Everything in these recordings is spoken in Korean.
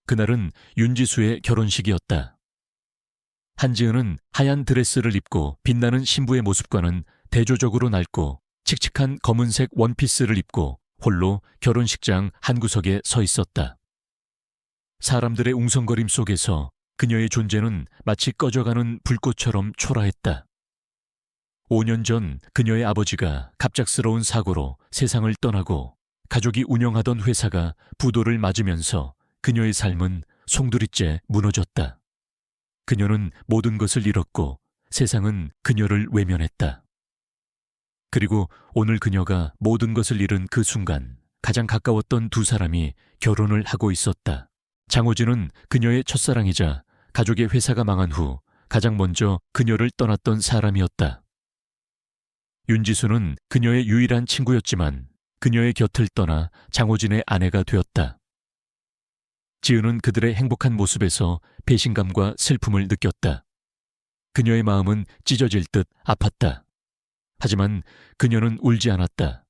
그날은 윤지수의 결혼식이었다. 한지은은 하얀 드레스를 입고 빛나는 신부의 모습과는 대조적으로 낡고 칙칙한 검은색 원피스를 입고 홀로 결혼식장 한 구석에 서 있었다. 사람들의 웅성거림 속에서 그녀의 존재는 마치 꺼져가는 불꽃처럼 초라했다. 5년 전 그녀의 아버지가 갑작스러운 사고로 세상을 떠나고 가족이 운영하던 회사가 부도를 맞으면서 그녀의 삶은 송두리째 무너졌다. 그녀는 모든 것을 잃었고 세상은 그녀를 외면했다. 그리고 오늘 그녀가 모든 것을 잃은 그 순간 가장 가까웠던 두 사람이 결혼을 하고 있었다. 장호진은 그녀의 첫사랑이자 가족의 회사가 망한 후 가장 먼저 그녀를 떠났던 사람이었다. 윤지수는 그녀의 유일한 친구였지만 그녀의 곁을 떠나 장호진의 아내가 되었다. 지은은 그들의 행복한 모습에서 배신감과 슬픔을 느꼈다. 그녀의 마음은 찢어질 듯 아팠다. 하지만 그녀는 울지 않았다.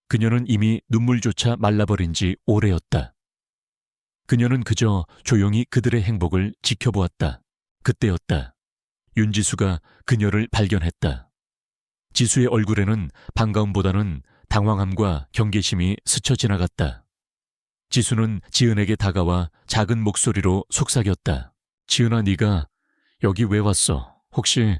그녀는 이미 눈물조차 말라버린 지 오래였다. 그녀는 그저 조용히 그들의 행복을 지켜보았다. 그때였다. 윤지수가 그녀를 발견했다. 지수의 얼굴에는 반가움보다는 당황함과 경계심이 스쳐 지나갔다. 지수는 지은에게 다가와 작은 목소리로 속삭였다. 지은아, 네가 여기 왜 왔어? 혹시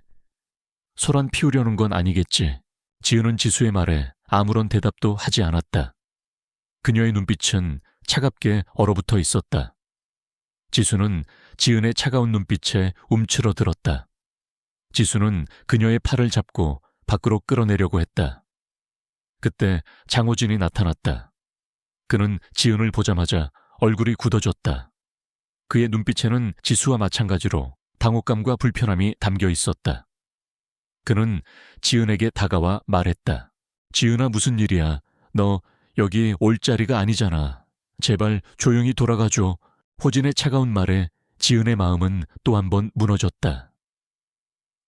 소란 피우려는 건 아니겠지? 지은은 지수의 말에 아무런 대답도 하지 않았다. 그녀의 눈빛은 차갑게 얼어붙어 있었다. 지수는 지은의 차가운 눈빛에 움츠러들었다. 지수는 그녀의 팔을 잡고 밖으로 끌어내려고 했다. 그때 장호진이 나타났다. 그는 지은을 보자마자 얼굴이 굳어졌다. 그의 눈빛에는 지수와 마찬가지로 당혹감과 불편함이 담겨 있었다. 그는 지은에게 다가와 말했다. 지은아, 무슨 일이야? 너 여기 올 자리가 아니잖아. 제발 조용히 돌아가줘. 호진의 차가운 말에 지은의 마음은 또 한 번 무너졌다.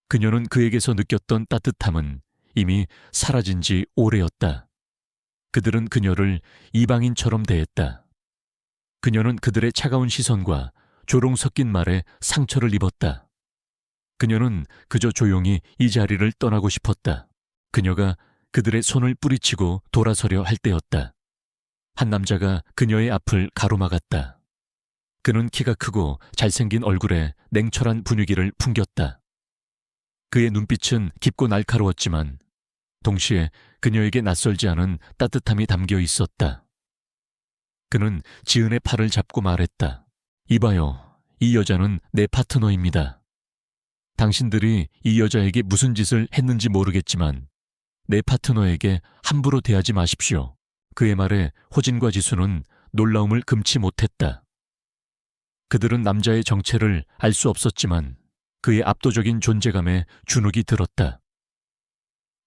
그녀는 그에게서 느꼈던 따뜻함은 이미 사라진 지 오래였다. 그들은 그녀를 이방인처럼 대했다. 그녀는 그들의 차가운 시선과 조롱 섞인 말에 상처를 입었다. 그녀는 그저 조용히 이 자리를 떠나고 싶었다. 그녀가 그들의 손을 뿌리치고 돌아서려 할 때였다. 한 남자가 그녀의 앞을 가로막았다. 그는 키가 크고 잘생긴 얼굴에 냉철한 분위기를 풍겼다. 그의 눈빛은 깊고 날카로웠지만 동시에 그녀에게 낯설지 않은 따뜻함이 담겨 있었다. 그는 지은의 팔을 잡고 말했다. 이봐요, 이 여자는 내 파트너입니다. 당신들이 이 여자에게 무슨 짓을 했는지 모르겠지만 내 파트너에게 함부로 대하지 마십시오. 그의 말에 호진과 지수는 놀라움을 금치 못했다. 그들은 남자의 정체를 알 수 없었지만 그의 압도적인 존재감에 주눅이 들었다.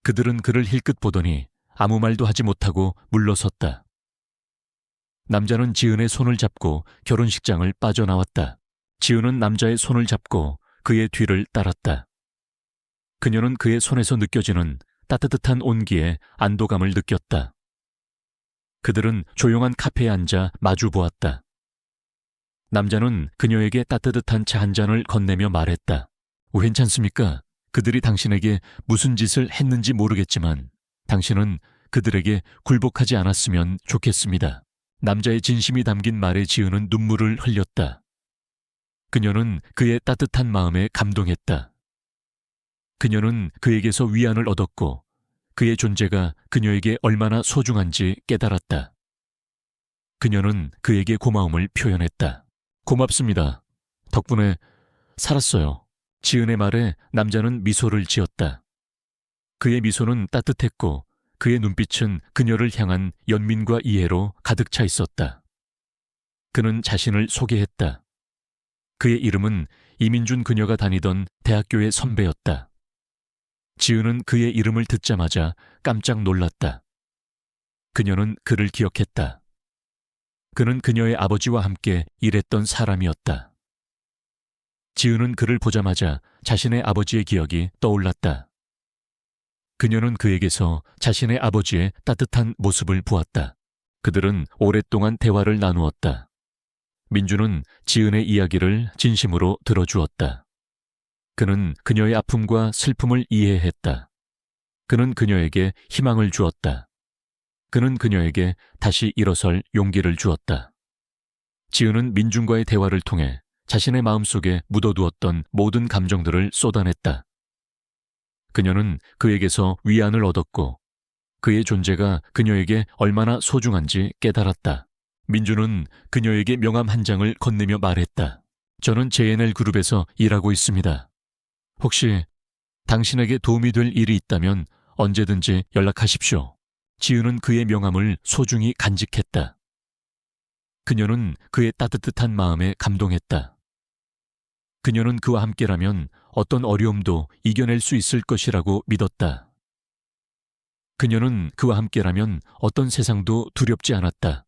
그들은 그를 힐끗 보더니 아무 말도 하지 못하고 물러섰다. 남자는 지은의 손을 잡고 결혼식장을 빠져나왔다. 지은은 남자의 손을 잡고 그의 뒤를 따랐다. 그녀는 그의 손에서 느껴지는 따뜻한 온기에 안도감을 느꼈다. 그들은 조용한 카페에 앉아 마주 보았다. 남자는 그녀에게 따뜻한 차 한 잔을 건네며 말했다. 괜찮습니까? 그들이 당신에게 무슨 짓을 했는지 모르겠지만 당신은 그들에게 굴복하지 않았으면 좋겠습니다. 남자의 진심이 담긴 말에 지은은 눈물을 흘렸다. 그녀는 그의 따뜻한 마음에 감동했다. 그녀는 그에게서 위안을 얻었고 그의 존재가 그녀에게 얼마나 소중한지 깨달았다. 그녀는 그에게 고마움을 표현했다. 고맙습니다. 덕분에 살았어요. 지은의 말에 남자는 미소를 지었다. 그의 미소는 따뜻했고 그의 눈빛은 그녀를 향한 연민과 이해로 가득 차 있었다. 그는 자신을 소개했다. 그의 이름은 이민준 그녀가 다니던 대학교의 선배였다. 지은은 그의 이름을 듣자마자 깜짝 놀랐다. 그녀는 그를 기억했다. 그는 그녀의 아버지와 함께 일했던 사람이었다. 지은은 그를 보자마자 자신의 아버지의 기억이 떠올랐다. 그녀는 그에게서 자신의 아버지의 따뜻한 모습을 보았다. 그들은 오랫동안 대화를 나누었다. 민주는 지은의 이야기를 진심으로 들어주었다. 그는 그녀의 아픔과 슬픔을 이해했다. 그는 그녀에게 희망을 주었다. 그는 그녀에게 다시 일어설 용기를 주었다. 지은은 민준과의 대화를 통해 자신의 마음속에 묻어두었던 모든 감정들을 쏟아냈다. 그녀는 그에게서 위안을 얻었고 그의 존재가 그녀에게 얼마나 소중한지 깨달았다. 민주는 그녀에게 명함 한 장을 건네며 말했다. 저는 JNL 그룹에서 일하고 있습니다. 혹시 당신에게 도움이 될 일이 있다면 언제든지 연락하십시오. 지은은 그의 명함을 소중히 간직했다. 그녀는 그의 따뜻한 마음에 감동했다. 그녀는 그와 함께라면 어떤 어려움도 이겨낼 수 있을 것이라고 믿었다. 그녀는 그와 함께라면 어떤 세상도 두렵지 않았다.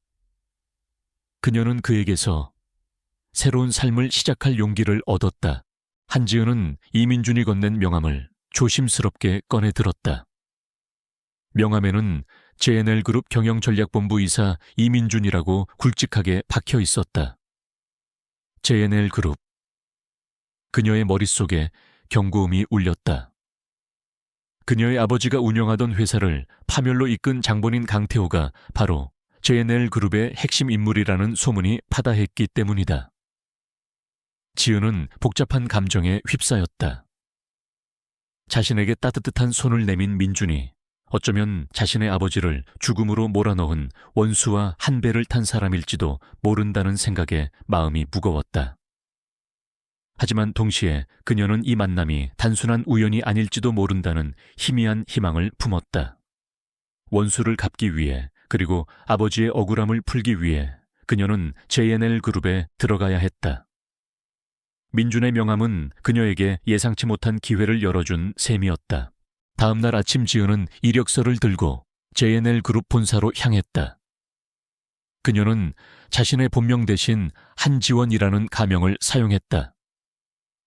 그녀는 그에게서 새로운 삶을 시작할 용기를 얻었다. 한지은은 이민준이 건넨 명함을 조심스럽게 꺼내 들었다. 명함에는 JNL 그룹 경영전략본부 이사 이민준이라고 굵직하게 박혀 있었다. JNL 그룹. 그녀의 머릿속에 경고음이 울렸다. 그녀의 아버지가 운영하던 회사를 파멸로 이끈 장본인 강태호가 바로 JNL 그룹의 핵심 인물이라는 소문이 파다했기 때문이다. 지은은 복잡한 감정에 휩싸였다. 자신에게 따뜻한 손을 내민 민준이 어쩌면 자신의 아버지를 죽음으로 몰아넣은 원수와 한 배를 탄 사람일지도 모른다는 생각에 마음이 무거웠다. 하지만 동시에 그녀는 이 만남이 단순한 우연이 아닐지도 모른다는 희미한 희망을 품었다. 원수를 갚기 위해 그리고 아버지의 억울함을 풀기 위해 그녀는 JNL 그룹에 들어가야 했다. 민준의 명함은 그녀에게 예상치 못한 기회를 열어준 셈이었다. 다음 날 아침 지은은 이력서를 들고 JNL 그룹 본사로 향했다. 그녀는 자신의 본명 대신 한지원이라는 가명을 사용했다.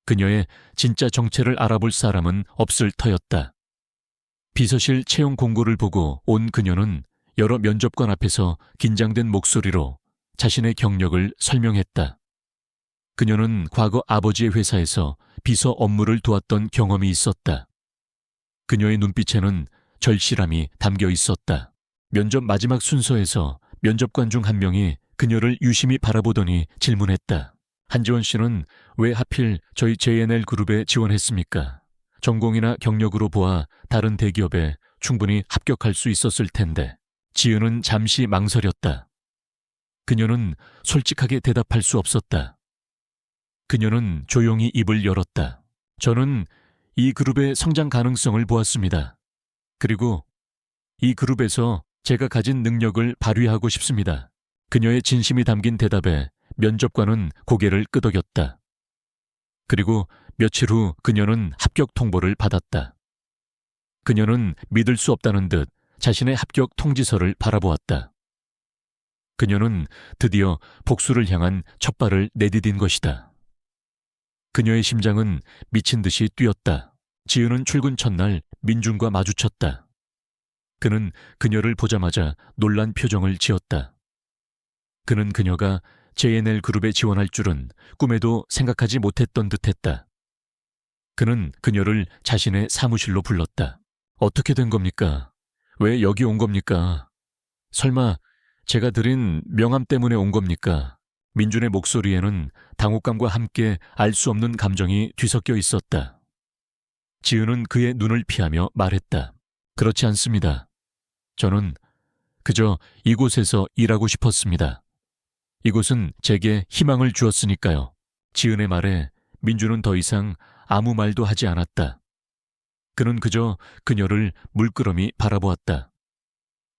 그녀의 진짜 정체를 알아볼 사람은 없을 터였다. 비서실 채용 공고를 보고 온 그녀는 여러 면접관 앞에서 긴장된 목소리로 자신의 경력을 설명했다. 그녀는 과거 아버지의 회사에서 비서 업무를 도왔던 경험이 있었다. 그녀의 눈빛에는 절실함이 담겨 있었다. 면접 마지막 순서에서 면접관 중 한 명이 그녀를 유심히 바라보더니 질문했다. 한지원 씨는 왜 하필 저희 JNL 그룹에 지원했습니까? 전공이나 경력으로 보아 다른 대기업에 충분히 합격할 수 있었을 텐데. 지은은 잠시 망설였다. 그녀는 솔직하게 대답할 수 없었다. 그녀는 조용히 입을 열었다. 저는 이 그룹의 성장 가능성을 보았습니다. 그리고 이 그룹에서 제가 가진 능력을 발휘하고 싶습니다. 그녀의 진심이 담긴 대답에 면접관은 고개를 끄덕였다. 그리고 며칠 후 그녀는 합격 통보를 받았다. 그녀는 믿을 수 없다는 듯 자신의 합격 통지서를 바라보았다. 그녀는 드디어 복수를 향한 첫 발을 내디딘 것이다. 그녀의 심장은 미친 듯이 뛰었다. 지은은 출근 첫날 민준과 마주쳤다. 그는 그녀를 보자마자 놀란 표정을 지었다. 그는 그녀가 JNL 그룹에 지원할 줄은 꿈에도 생각하지 못했던 듯했다. 그는 그녀를 자신의 사무실로 불렀다. 어떻게 된 겁니까? 왜 여기 온 겁니까? 설마 제가 드린 명함 때문에 온 겁니까? 민준의 목소리에는 당혹감과 함께 알 수 없는 감정이 뒤섞여 있었다. 지은은 그의 눈을 피하며 말했다. 그렇지 않습니다. 저는 그저 이곳에서 일하고 싶었습니다. 이곳은 제게 희망을 주었으니까요. 지은의 말에 민준은 더 이상 아무 말도 하지 않았다. 그는 그저 그녀를 물끄러미 바라보았다.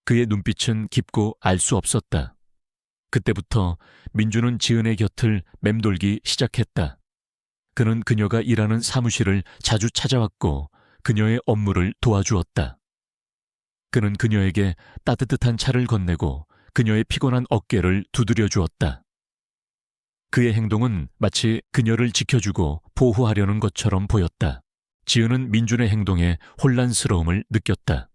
그의 눈빛은 깊고 알 수 없었다. 그때부터 민준은 지은의 곁을 맴돌기 시작했다. 그는 그녀가 일하는 사무실을 자주 찾아왔고 그녀의 업무를 도와주었다. 그는 그녀에게 따뜻한 차를 건네고 그녀의 피곤한 어깨를 두드려 주었다. 그의 행동은 마치 그녀를 지켜주고 보호하려는 것처럼 보였다. 지은은 민준의 행동에 혼란스러움을 느꼈다.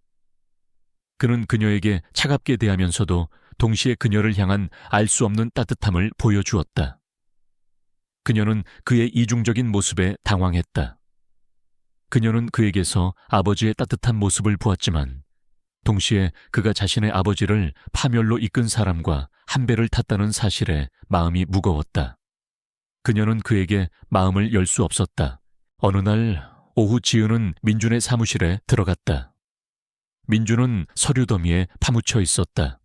그는 그녀에게 차갑게 대하면서도 동시에 그녀를 향한 알 수 없는 따뜻함을 보여주었다. 그녀는 그의 이중적인 모습에 당황했다. 그녀는 그에게서 아버지의 따뜻한 모습을 보았지만 동시에 그가 자신의 아버지를 파멸로 이끈 사람과 한 배를 탔다는 사실에 마음이 무거웠다. 그녀는 그에게 마음을 열 수 없었다. 어느 날 오후 지은은 민준의 사무실에 들어갔다. 민준은 서류 더미에 파묻혀 있었다.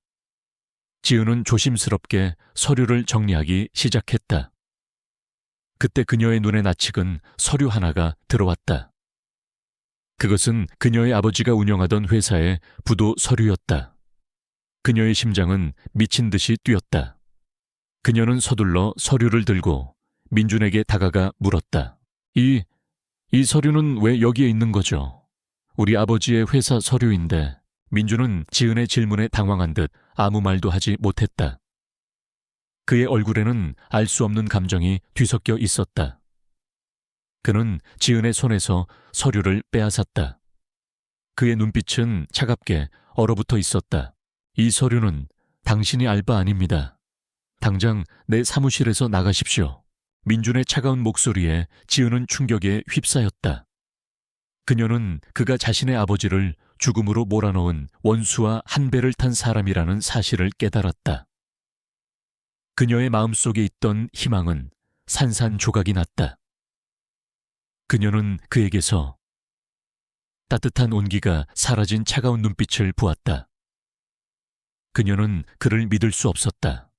지은은 조심스럽게 서류를 정리하기 시작했다. 그때 그녀의 눈에 낯익은 서류 하나가 들어왔다. 그것은 그녀의 아버지가 운영하던 회사의 부도 서류였다. 그녀의 심장은 미친 듯이 뛰었다. 그녀는 서둘러 서류를 들고 민준에게 다가가 물었다. 이 서류는 왜 여기에 있는 거죠? 우리 아버지의 회사 서류인데. 민준은 지은의 질문에 당황한 듯 아무 말도 하지 못했다. 그의 얼굴에는 알 수 없는 감정이 뒤섞여 있었다. 그는 지은의 손에서 서류를 빼앗았다. 그의 눈빛은 차갑게 얼어붙어 있었다. 이 서류는 당신이 알 바 아닙니다. 당장 내 사무실에서 나가십시오. 민준의 차가운 목소리에 지은은 충격에 휩싸였다. 그녀는 그가 자신의 아버지를 죽음으로 몰아넣은 원수와 한 배를 탄 사람이라는 사실을 깨달았다. 그녀의 마음속에 있던 희망은 산산조각이 났다. 그녀는 그에게서 따뜻한 온기가 사라진 차가운 눈빛을 보았다. 그녀는 그를 믿을 수 없었다.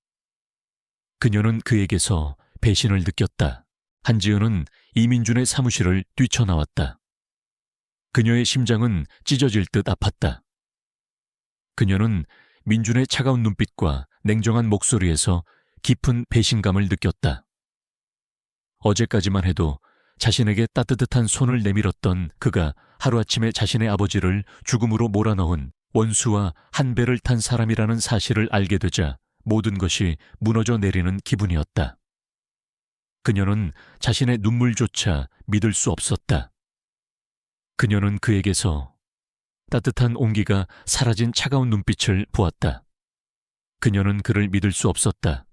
그녀는 그에게서 배신을 느꼈다. 한지은은 이민준의 사무실을 뛰쳐나왔다. 그녀의 심장은 찢어질 듯 아팠다. 그녀는 민준의 차가운 눈빛과 냉정한 목소리에서 깊은 배신감을 느꼈다. 어제까지만 해도 자신에게 따뜻한 손을 내밀었던 그가 하루아침에 자신의 아버지를 죽음으로 몰아넣은 원수와 한 배를 탄 사람이라는 사실을 알게 되자 모든 것이 무너져 내리는 기분이었다. 그녀는 자신의 눈물조차 믿을 수 없었다. 그녀는 그에게서 따뜻한 온기가 사라진 차가운 눈빛을 보았다. 그녀는 그를 믿을 수 없었다.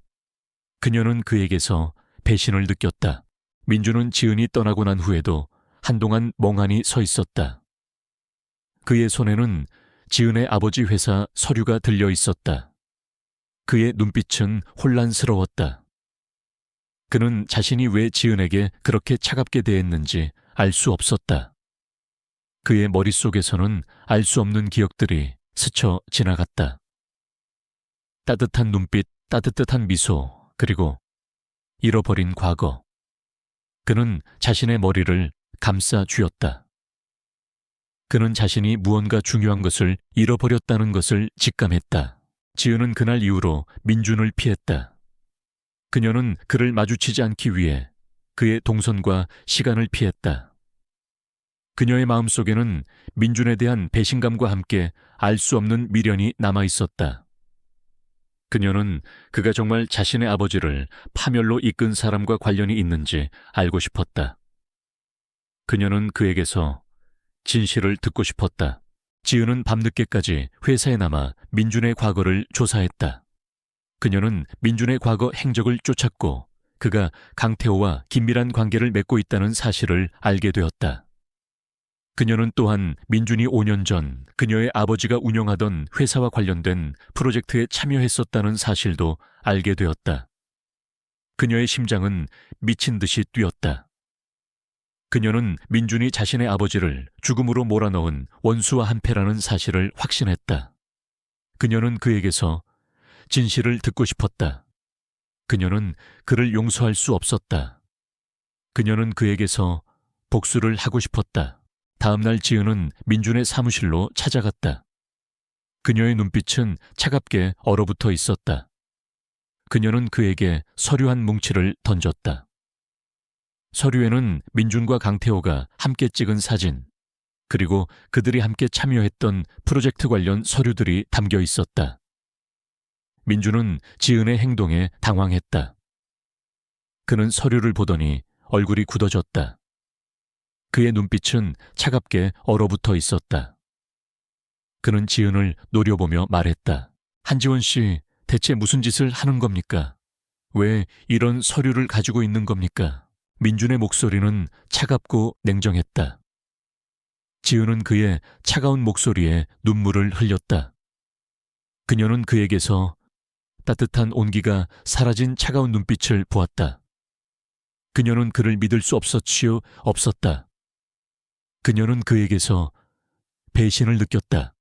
그녀는 그에게서 배신을 느꼈다. 민준은 지은이 떠나고 난 후에도 한동안 멍하니 서 있었다. 그의 손에는 지은의 아버지 회사 서류가 들려 있었다. 그의 눈빛은 혼란스러웠다. 그는 자신이 왜 지은에게 그렇게 차갑게 대했는지 알 수 없었다. 그의 머릿속에서는 알 수 없는 기억들이 스쳐 지나갔다. 따뜻한 눈빛, 따뜻한 미소, 그리고 잃어버린 과거. 그는 자신의 머리를 감싸 쥐었다. 그는 자신이 무언가 중요한 것을 잃어버렸다는 것을 직감했다. 지은은 그날 이후로 민준을 피했다. 그녀는 그를 마주치지 않기 위해 그의 동선과 시간을 피했다. 그녀의 마음속에는 민준에 대한 배신감과 함께 알 수 없는 미련이 남아 있었다. 그녀는 그가 정말 자신의 아버지를 파멸로 이끈 사람과 관련이 있는지 알고 싶었다. 그녀는 그에게서 진실을 듣고 싶었다. 지은은 밤늦게까지 회사에 남아 민준의 과거를 조사했다. 그녀는 민준의 과거 행적을 쫓았고 그가 강태호와 긴밀한 관계를 맺고 있다는 사실을 알게 되었다. 그녀는 또한 민준이 5년 전 그녀의 아버지가 운영하던 회사와 관련된 프로젝트에 참여했었다는 사실도 알게 되었다. 그녀의 심장은 미친 듯이 뛰었다. 그녀는 민준이 자신의 아버지를 죽음으로 몰아넣은 원수와 한패라는 사실을 확신했다. 그녀는 그에게서 진실을 듣고 싶었다. 그녀는 그를 용서할 수 없었다. 그녀는 그에게서 복수를 하고 싶었다. 다음 날 지은은 민준의 사무실로 찾아갔다. 그녀의 눈빛은 차갑게 얼어붙어 있었다. 그녀는 그에게 서류 한 뭉치를 던졌다. 서류에는 민준과 강태호가 함께 찍은 사진, 그리고 그들이 함께 참여했던 프로젝트 관련 서류들이 담겨 있었다. 민준은 지은의 행동에 당황했다. 그는 서류를 보더니 얼굴이 굳어졌다. 그의 눈빛은 차갑게 얼어붙어 있었다. 그는 지은을 노려보며 말했다. 한지원 씨, 대체 무슨 짓을 하는 겁니까? 왜 이런 서류를 가지고 있는 겁니까? 민준의 목소리는 차갑고 냉정했다. 지은은 그의 차가운 목소리에 눈물을 흘렸다. 그녀는 그에게서 따뜻한 온기가 사라진 차가운 눈빛을 보았다. 그녀는 그를 믿을 수 없었다. 그녀는 그에게서 배신을 느꼈다.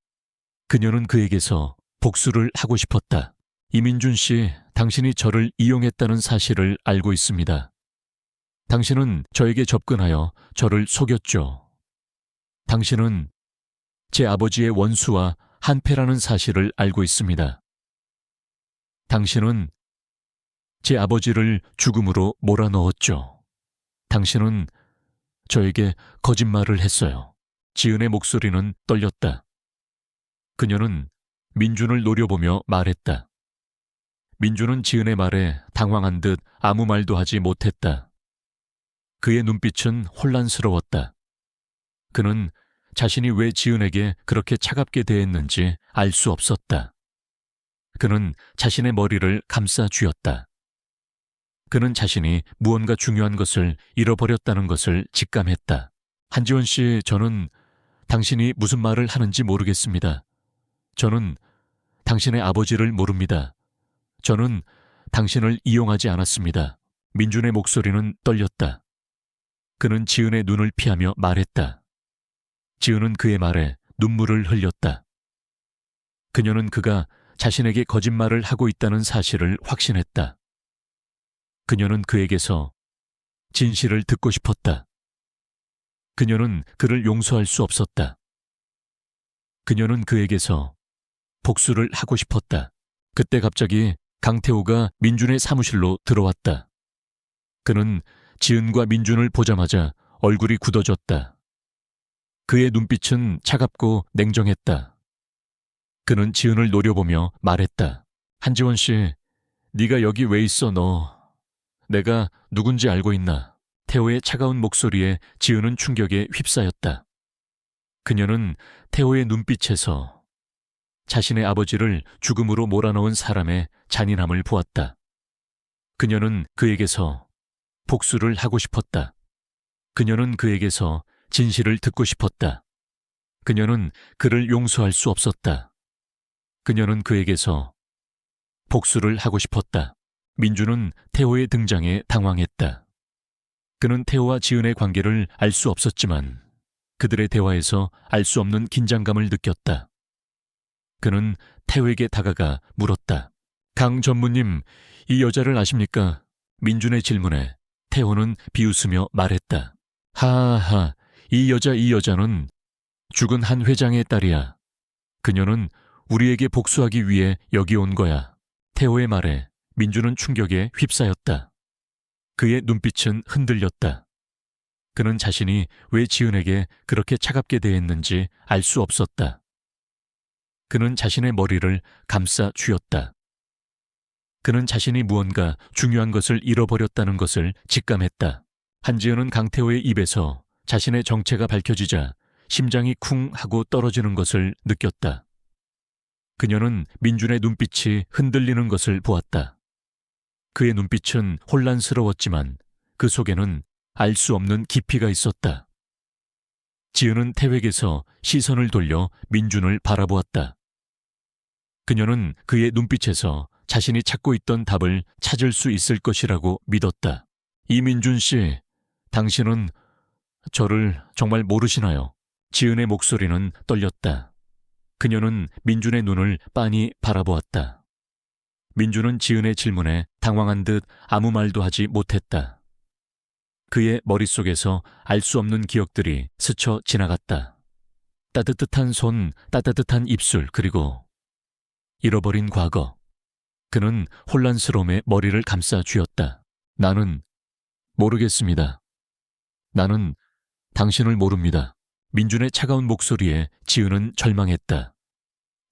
그녀는 그에게서 복수를 하고 싶었다. 이민준 씨, 당신이 저를 이용했다는 사실을 알고 있습니다. 당신은 저에게 접근하여 저를 속였죠. 당신은 제 아버지의 원수와 한패라는 사실을 알고 있습니다. 당신은 제 아버지를 죽음으로 몰아넣었죠. 당신은 저에게 거짓말을 했어요. 지은의 목소리는 떨렸다. 그녀는 민준을 노려보며 말했다. 민준은 지은의 말에 당황한 듯 아무 말도 하지 못했다. 그의 눈빛은 혼란스러웠다. 그는 자신이 왜 지은에게 그렇게 차갑게 대했는지 알 수 없었다. 그는 자신의 머리를 감싸 쥐었다. 그는 자신이 무언가 중요한 것을 잃어버렸다는 것을 직감했다. 한지원 씨, 저는 당신이 무슨 말을 하는지 모르겠습니다. 저는 당신의 아버지를 모릅니다. 저는 당신을 이용하지 않았습니다. 민준의 목소리는 떨렸다. 그는 지은의 눈을 피하며 말했다. 지은은 그의 말에 눈물을 흘렸다. 그녀는 그가 자신에게 거짓말을 하고 있다는 사실을 확신했다. 그녀는 그에게서 진실을 듣고 싶었다. 그녀는 그를 용서할 수 없었다. 그녀는 그에게서 복수를 하고 싶었다. 그때 갑자기 강태호가 민준의 사무실로 들어왔다. 그는 지은과 민준을 보자마자 얼굴이 굳어졌다. 그의 눈빛은 차갑고 냉정했다. 그는 지은을 노려보며 말했다. 한지원 씨, 네가 여기 왜 있어 너? 내가 누군지 알고 있나? 태호의 차가운 목소리에 지은은 충격에 휩싸였다. 그녀는 태호의 눈빛에서 자신의 아버지를 죽음으로 몰아넣은 사람의 잔인함을 보았다. 그녀는 그에게서 복수를 하고 싶었다. 그녀는 그에게서 진실을 듣고 싶었다. 그녀는 그를 용서할 수 없었다. 그녀는 그에게서 복수를 하고 싶었다. 민주는 태호의 등장에 당황했다. 그는 태호와 지은의 관계를 알 수 없었지만 그들의 대화에서 알 수 없는 긴장감을 느꼈다. 그는 태호에게 다가가 물었다. 강 전무님, 이 여자를 아십니까? 민준의 질문에 태호는 비웃으며 말했다. 하하하, 이 여자는 죽은 한 회장의 딸이야. 그녀는 우리에게 복수하기 위해 여기 온 거야. 태호의 말에 민준은 충격에 휩싸였다. 그의 눈빛은 흔들렸다. 그는 자신이 왜 지은에게 그렇게 차갑게 대했는지 알 수 없었다. 그는 자신의 머리를 감싸 쥐었다. 그는 자신이 무언가 중요한 것을 잃어버렸다는 것을 직감했다. 한지은은 강태호의 입에서 자신의 정체가 밝혀지자 심장이 쿵 하고 떨어지는 것을 느꼈다. 그녀는 민준의 눈빛이 흔들리는 것을 보았다. 그의 눈빛은 혼란스러웠지만 그 속에는 알 수 없는 깊이가 있었다. 지은은 태획에서 시선을 돌려 민준을 바라보았다. 그녀는 그의 눈빛에서 자신이 찾고 있던 답을 찾을 수 있을 것이라고 믿었다. 이민준 씨, 당신은 저를 정말 모르시나요? 지은의 목소리는 떨렸다. 그녀는 민준의 눈을 빤히 바라보았다. 민준은 지은의 질문에 당황한 듯 아무 말도 하지 못했다. 그의 머릿속에서 알 수 없는 기억들이 스쳐 지나갔다. 따뜻한 손, 따뜻한 입술, 그리고 잃어버린 과거. 그는 혼란스러움에 머리를 감싸 쥐었다. 나는 모르겠습니다. 나는 당신을 모릅니다. 민준의 차가운 목소리에 지은은 절망했다.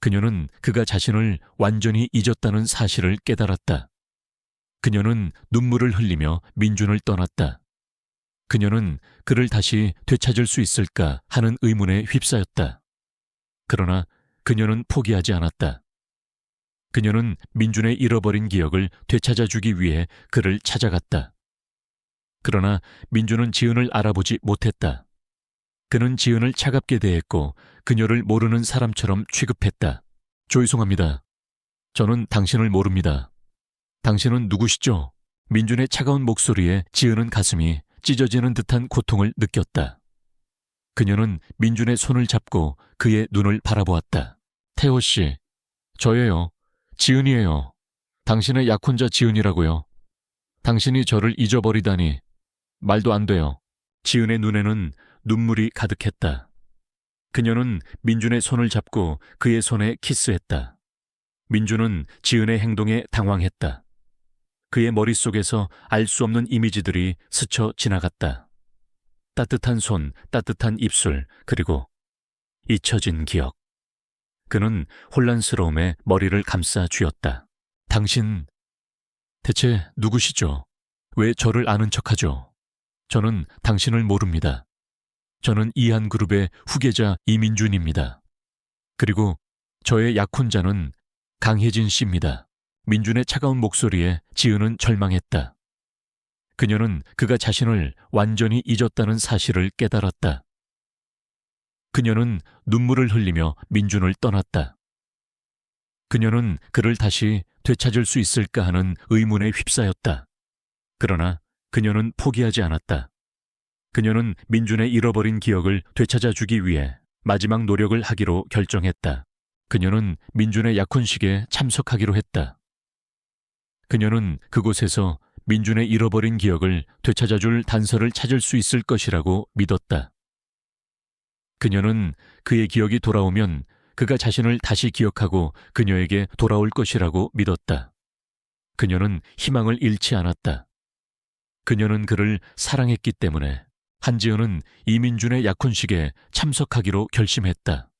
그녀는 그가 자신을 완전히 잊었다는 사실을 깨달았다. 그녀는 눈물을 흘리며 민준을 떠났다. 그녀는 그를 다시 되찾을 수 있을까 하는 의문에 휩싸였다. 그러나 그녀는 포기하지 않았다. 그녀는 민준의 잃어버린 기억을 되찾아주기 위해 그를 찾아갔다. 그러나 민준은 지은을 알아보지 못했다. 그는 지은을 차갑게 대했고 그녀를 모르는 사람처럼 취급했다. 죄송합니다. 저는 당신을 모릅니다. 당신은 누구시죠? 민준의 차가운 목소리에 지은은 가슴이 찢어지는 듯한 고통을 느꼈다. 그녀는 민준의 손을 잡고 그의 눈을 바라보았다. 태호 씨, 저예요. 지은이에요. 당신의 약혼자 지은이라고요. 당신이 저를 잊어버리다니 말도 안 돼요. 지은의 눈에는 눈물이 가득했다. 그녀는 민준의 손을 잡고 그의 손에 키스했다. 민준은 지은의 행동에 당황했다. 그의 머릿속에서 알 수 없는 이미지들이 스쳐 지나갔다. 따뜻한 손, 따뜻한 입술, 그리고 잊혀진 기억. 그는 혼란스러움에 머리를 감싸 쥐었다. 당신, 대체 누구시죠? 왜 저를 아는 척하죠? 저는 당신을 모릅니다. 저는 이한그룹의 후계자 이민준입니다. 그리고 저의 약혼자는 강혜진 씨입니다. 민준의 차가운 목소리에 지은은 절망했다. 그녀는 그가 자신을 완전히 잊었다는 사실을 깨달았다. 그녀는 눈물을 흘리며 민준을 떠났다. 그녀는 그를 다시 되찾을 수 있을까 하는 의문에 휩싸였다. 그러나 그녀는 포기하지 않았다. 그녀는 민준의 잃어버린 기억을 되찾아주기 위해 마지막 노력을 하기로 결정했다. 그녀는 민준의 약혼식에 참석하기로 했다. 그녀는 그곳에서 민준의 잃어버린 기억을 되찾아줄 단서를 찾을 수 있을 것이라고 믿었다. 그녀는 그의 기억이 돌아오면 그가 자신을 다시 기억하고 그녀에게 돌아올 것이라고 믿었다. 그녀는 희망을 잃지 않았다. 그녀는 그를 사랑했기 때문에 한지은은 이민준의 약혼식에 참석하기로 결심했다.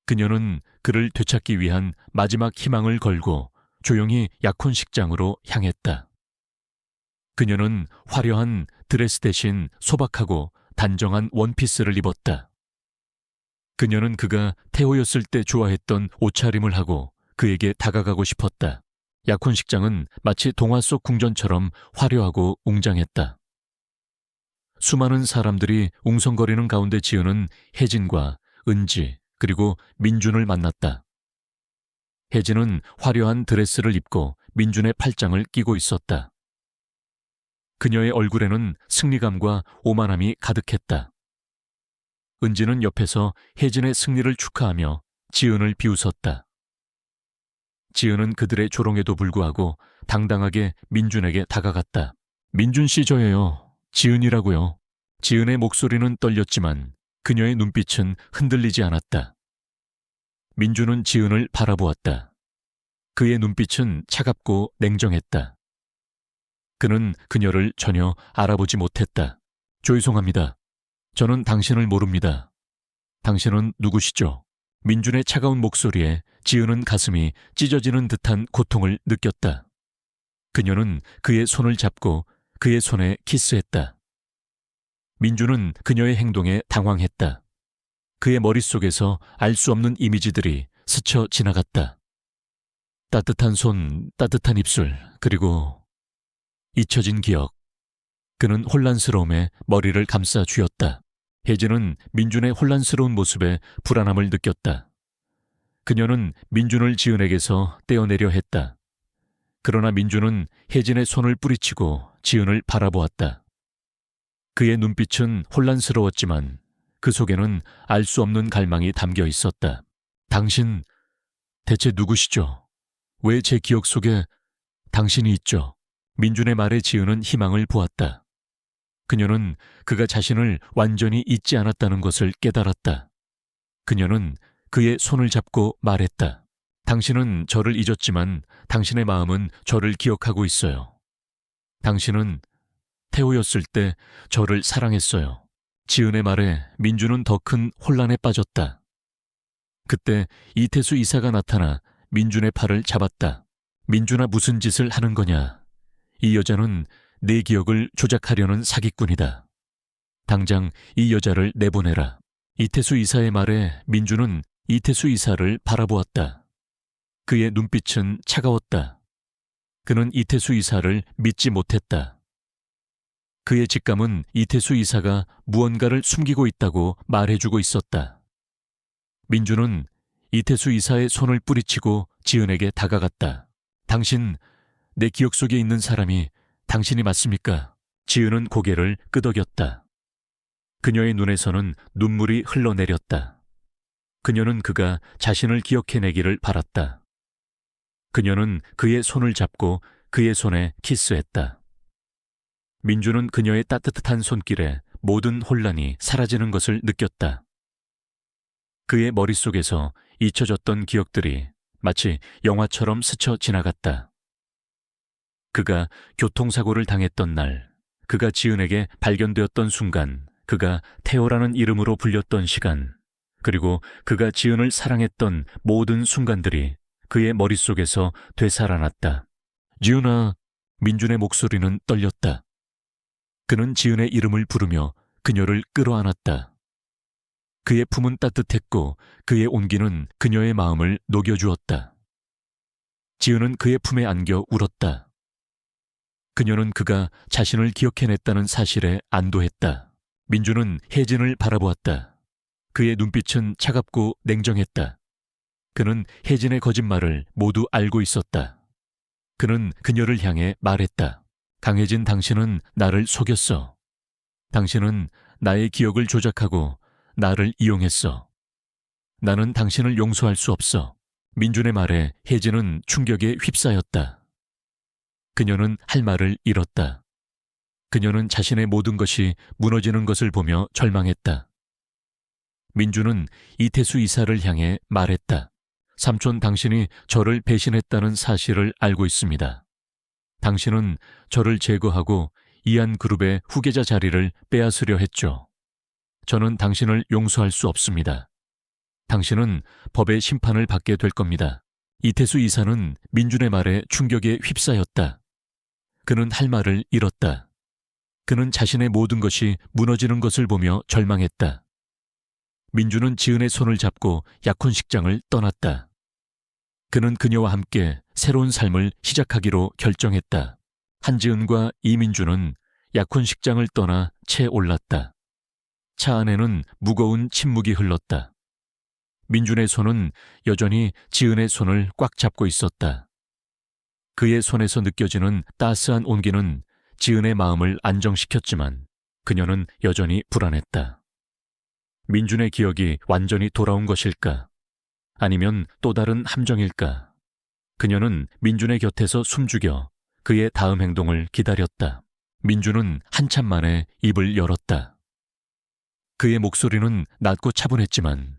그녀는 그를 되찾기 위한 마지막 희망을 걸고 조용히 약혼식장으로 향했다. 그녀는 화려한 드레스 대신 소박하고 단정한 원피스를 입었다. 그녀는 그가 태호였을 때 좋아했던 옷차림을 하고 그에게 다가가고 싶었다. 약혼식장은 마치 동화 속 궁전처럼 화려하고 웅장했다. 수많은 사람들이 웅성거리는 가운데 지은은 혜진과 은지 그리고 민준을 만났다. 혜진은 화려한 드레스를 입고 민준의 팔짱을 끼고 있었다. 그녀의 얼굴에는 승리감과 오만함이 가득했다. 은지는 옆에서 혜진의 승리를 축하하며 지은을 비웃었다. 지은은 그들의 조롱에도 불구하고 당당하게 민준에게 다가갔다. 민준 씨 저예요. 지은이라고요. 지은의 목소리는 떨렸지만 그녀의 눈빛은 흔들리지 않았다. 민준은 지은을 바라보았다. 그의 눈빛은 차갑고 냉정했다. 그는 그녀를 전혀 알아보지 못했다. 죄송합니다. 저는 당신을 모릅니다. 당신은 누구시죠? 민준의 차가운 목소리에 지은은 가슴이 찢어지는 듯한 고통을 느꼈다. 그녀는 그의 손을 잡고 그의 손에 키스했다. 민준은 그녀의 행동에 당황했다. 그의 머릿속에서 알 수 없는 이미지들이 스쳐 지나갔다. 따뜻한 손, 따뜻한 입술, 그리고 잊혀진 기억. 그는 혼란스러움에 머리를 감싸 쥐었다. 혜진은 민준의 혼란스러운 모습에 불안함을 느꼈다. 그녀는 민준을 지은에게서 떼어내려 했다. 그러나 민준은 혜진의 손을 뿌리치고 지은을 바라보았다. 그의 눈빛은 혼란스러웠지만 그 속에는 알 수 없는 갈망이 담겨 있었다. 당신, 대체 누구시죠? 왜 제 기억 속에 당신이 있죠? 민준의 말에 지은은 희망을 보았다. 그녀는 그가 자신을 완전히 잊지 않았다는 것을 깨달았다. 그녀는 그의 손을 잡고 말했다. 당신은 저를 잊었지만 당신의 마음은 저를 기억하고 있어요. 당신은 태호였을 때 저를 사랑했어요. 지은의 말에 민준은 더 큰 혼란에 빠졌다. 그때 이태수 이사가 나타나 민준의 팔을 잡았다. 민준아 무슨 짓을 하는 거냐. 이 여자는 내 기억을 조작하려는 사기꾼이다. 당장 이 여자를 내보내라. 이태수 이사의 말에 민준은 이태수 이사를 바라보았다. 그의 눈빛은 차가웠다. 그는 이태수 이사를 믿지 못했다. 그의 직감은 이태수 이사가 무언가를 숨기고 있다고 말해주고 있었다. 민주는 이태수 이사의 손을 뿌리치고 지은에게 다가갔다. 당신, 내 기억 속에 있는 사람이 당신이 맞습니까? 지은은 고개를 끄덕였다. 그녀의 눈에서는 눈물이 흘러내렸다. 그녀는 그가 자신을 기억해내기를 바랐다. 그녀는 그의 손을 잡고 그의 손에 키스했다. 민주는 그녀의 따뜻한 손길에 모든 혼란이 사라지는 것을 느꼈다. 그의 머릿속에서 잊혀졌던 기억들이 마치 영화처럼 스쳐 지나갔다. 그가 교통사고를 당했던 날, 그가 지은에게 발견되었던 순간, 그가 태호라는 이름으로 불렸던 시간, 그리고 그가 지은을 사랑했던 모든 순간들이 그의 머릿속에서 되살아났다. 지은아, 민준의 목소리는 떨렸다. 그는 지은의 이름을 부르며 그녀를 끌어안았다. 그의 품은 따뜻했고 그의 온기는 그녀의 마음을 녹여주었다. 지은은 그의 품에 안겨 울었다. 그녀는 그가 자신을 기억해냈다는 사실에 안도했다. 민주는 혜진을 바라보았다. 그의 눈빛은 차갑고 냉정했다. 그는 혜진의 거짓말을 모두 알고 있었다. 그는 그녀를 향해 말했다. 강혜진, 당신은 나를 속였어. 당신은 나의 기억을 조작하고 나를 이용했어. 나는 당신을 용서할 수 없어. 민준의 말에 혜진은 충격에 휩싸였다. 그녀는 할 말을 잃었다. 그녀는 자신의 모든 것이 무너지는 것을 보며 절망했다. 민주는 이태수 이사를 향해 말했다. 삼촌, 당신이 저를 배신했다는 사실을 알고 있습니다. 당신은 저를 제거하고 이한그룹의 후계자 자리를 빼앗으려 했죠. 저는 당신을 용서할 수 없습니다. 당신은 법의 심판을 받게 될 겁니다. 이태수 이사는 민준의 말에 충격에 휩싸였다. 그는 할 말을 잃었다. 그는 자신의 모든 것이 무너지는 것을 보며 절망했다. 민준은 지은의 손을 잡고 약혼식장을 떠났다. 그는 그녀와 함께 새로운 삶을 시작하기로 결정했다. 한지은과 이민주는 약혼식장을 떠나 채에 올랐다. 차 안에는 무거운 침묵이 흘렀다. 민준의 손은 여전히 지은의 손을 꽉 잡고 있었다. 그의 손에서 느껴지는 따스한 온기는 지은의 마음을 안정시켰지만 그녀는 여전히 불안했다. 민준의 기억이 완전히 돌아온 것일까? 아니면 또 다른 함정일까? 그녀는 민준의 곁에서 숨죽여 그의 다음 행동을 기다렸다. 민준은 한참 만에 입을 열었다. 그의 목소리는 낮고 차분했지만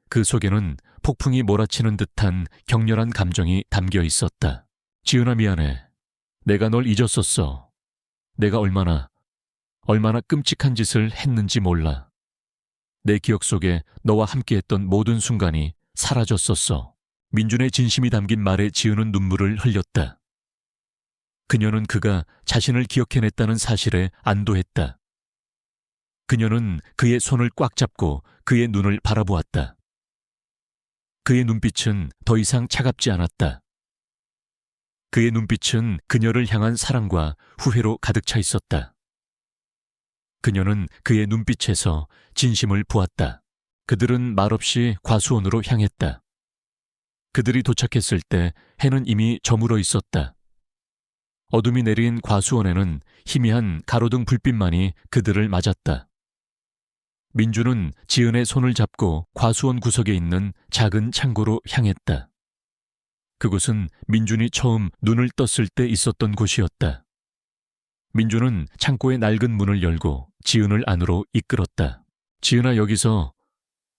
그 속에는 폭풍이 몰아치는 듯한 격렬한 감정이 담겨 있었다. 지은아, 미안해. 내가 널 잊었었어. 내가 얼마나 끔찍한 짓을 했는지 몰라. 내 기억 속에 너와 함께했던 모든 순간이 사라졌었어. 민준의 진심이 담긴 말에 지은은 눈물을 흘렸다. 그녀는 그가 자신을 기억해냈다는 사실에 안도했다. 그녀는 그의 손을 꽉 잡고 그의 눈을 바라보았다. 그의 눈빛은 더 이상 차갑지 않았다. 그의 눈빛은 그녀를 향한 사랑과 후회로 가득 차 있었다. 그녀는 그의 눈빛에서 진심을 보았다. 그들은 말없이 과수원으로 향했다. 그들이 도착했을 때 해는 이미 저물어 있었다. 어둠이 내린 과수원에는 희미한 가로등 불빛만이 그들을 맞았다. 민주는 지은의 손을 잡고 과수원 구석에 있는 작은 창고로 향했다. 그곳은 민준이 처음 눈을 떴을 때 있었던 곳이었다. 민준은 창고의 낡은 문을 열고 지은을 안으로 이끌었다. 지은아, 여기서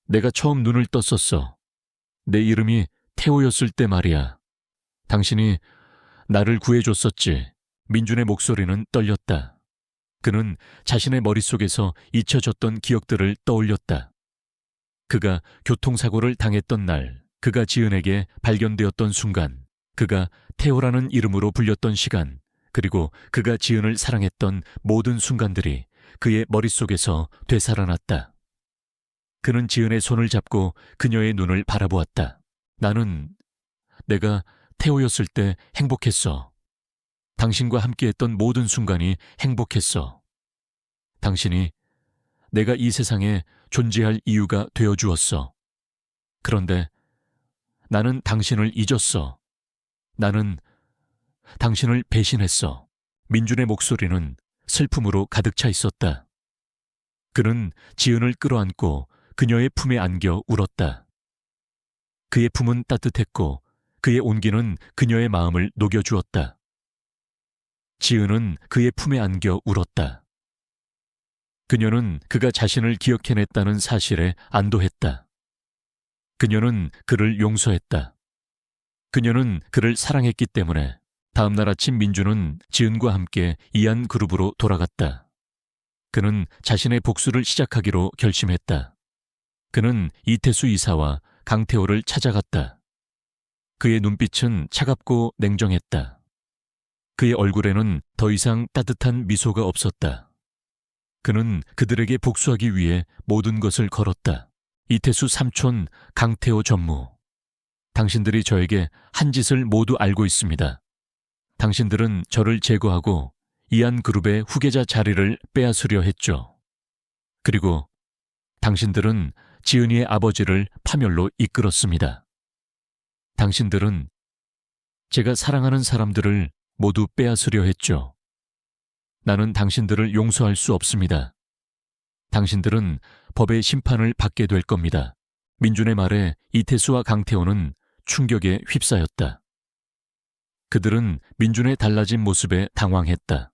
내가 처음 눈을 떴었어. 내 이름이 태호였을 때 말이야. 당신이 나를 구해줬었지. 민준의 목소리는 떨렸다. 그는 자신의 머릿속에서 잊혀졌던 기억들을 떠올렸다. 그가 교통사고를 당했던 날, 그가 지은에게 발견되었던 순간, 그가 태호라는 이름으로 불렸던 시간, 그리고 그가 지은을 사랑했던 모든 순간들이 그의 머릿속에서 되살아났다. 그는 지은의 손을 잡고 그녀의 눈을 바라보았다. 나는 내가 태호였을 때 행복했어. 당신과 함께했던 모든 순간이 행복했어. 당신이 내가 이 세상에 존재할 이유가 되어 주었어. 그런데 나는 당신을 잊었어. 나는 당신을 배신했어. 민준의 목소리는 슬픔으로 가득 차 있었다. 그는 지은을 끌어안고 그녀의 품에 안겨 울었다. 그의 품은 따뜻했고 그의 온기는 그녀의 마음을 녹여주었다. 지은은 그의 품에 안겨 울었다. 그녀는 그가 자신을 기억해냈다는 사실에 안도했다. 그녀는 그를 용서했다. 그녀는 그를 사랑했기 때문에 다음날 아침 민주는 지은과 함께 이안 그룹으로 돌아갔다. 그는 자신의 복수를 시작하기로 결심했다. 그는 이태수 이사와 강태호를 찾아갔다. 그의 눈빛은 차갑고 냉정했다. 그의 얼굴에는 더 이상 따뜻한 미소가 없었다. 그는 그들에게 복수하기 위해 모든 것을 걸었다. 이태수 삼촌, 강태호 전무. 당신들이 저에게 한 짓을 모두 알고 있습니다. 당신들은 저를 제거하고 이안그룹의 후계자 자리를 빼앗으려 했죠. 그리고 당신들은 지은이의 아버지를 파멸로 이끌었습니다. 당신들은 제가 사랑하는 사람들을 모두 빼앗으려 했죠. 나는 당신들을 용서할 수 없습니다. 당신들은 법의 심판을 받게 될 겁니다. 민준의 말에 이태수와 강태호는 충격에 휩싸였다. 그들은 민준의 달라진 모습에 당황했다.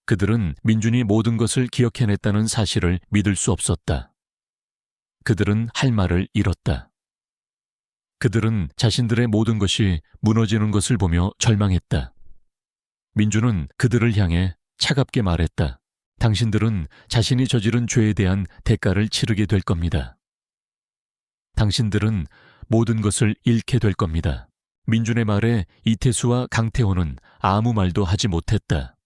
그들은 민준이 모든 것을 기억해냈다는 사실을 믿을 수 없었다. 그들은 할 말을 잃었다. 그들은 자신들의 모든 것이 무너지는 것을 보며 절망했다. 민준은 그들을 향해 차갑게 말했다. 당신들은 자신이 저지른 죄에 대한 대가를 치르게 될 겁니다. 당신들은 모든 것을 잃게 될 겁니다. 민준의 말에 이태수와 강태호는 아무 말도 하지 못했다.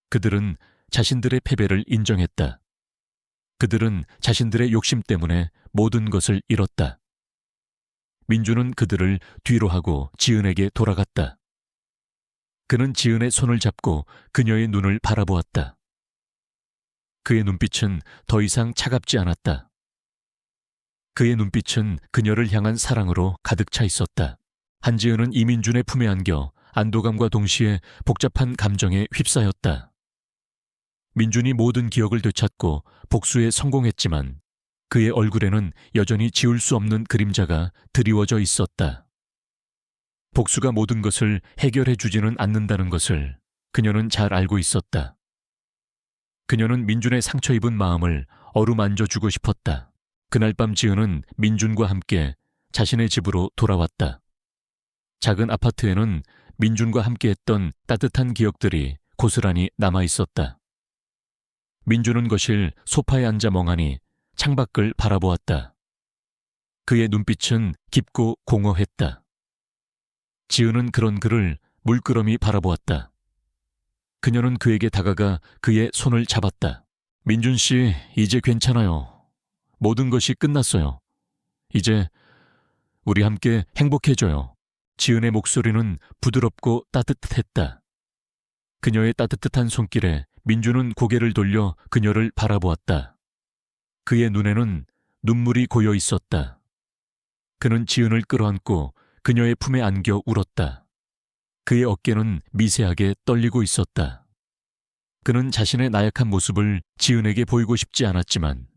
그들은 자신들의 패배를 인정했다. 그들은 자신들의 욕심 때문에 모든 것을 잃었다. 민준은 그들을 뒤로 하고 지은에게 돌아갔다. 그는 지은의 손을 잡고 그녀의 눈을 바라보았다. 그의 눈빛은 더 이상 차갑지 않았다. 그의 눈빛은 그녀를 향한 사랑으로 가득 차 있었다. 한지은은 이민준의 품에 안겨 안도감과 동시에 복잡한 감정에 휩싸였다. 민준이 모든 기억을 되찾고 복수에 성공했지만 그의 얼굴에는 여전히 지울 수 없는 그림자가 드리워져 있었다. 복수가 모든 것을 해결해 주지는 않는다는 것을 그녀는 잘 알고 있었다. 그녀는 민준의 상처 입은 마음을 어루만져 주고 싶었다. 그날 밤 지은은 민준과 함께 자신의 집으로 돌아왔다. 작은 아파트에는 민준과 함께했던 따뜻한 기억들이 고스란히 남아 있었다. 민준은 거실 소파에 앉아 멍하니 창밖을 바라보았다. 그의 눈빛은 깊고 공허했다. 지은은 그런 그를 물끄러미 바라보았다. 그녀는 그에게 다가가 그의 손을 잡았다. 민준 씨, 이제 괜찮아요. 모든 것이 끝났어요. 이제 우리 함께 행복해져요. 지은의 목소리는 부드럽고 따뜻했다. 그녀의 따뜻한 손길에 민준은 고개를 돌려 그녀를 바라보았다. 그의 눈에는 눈물이 고여 있었다. 그는 지은을 끌어안고 그녀의 품에 안겨 울었다. 그의 어깨는 미세하게 떨리고 있었다. 그는 자신의 나약한 모습을 지은에게 보이고 싶지 않았지만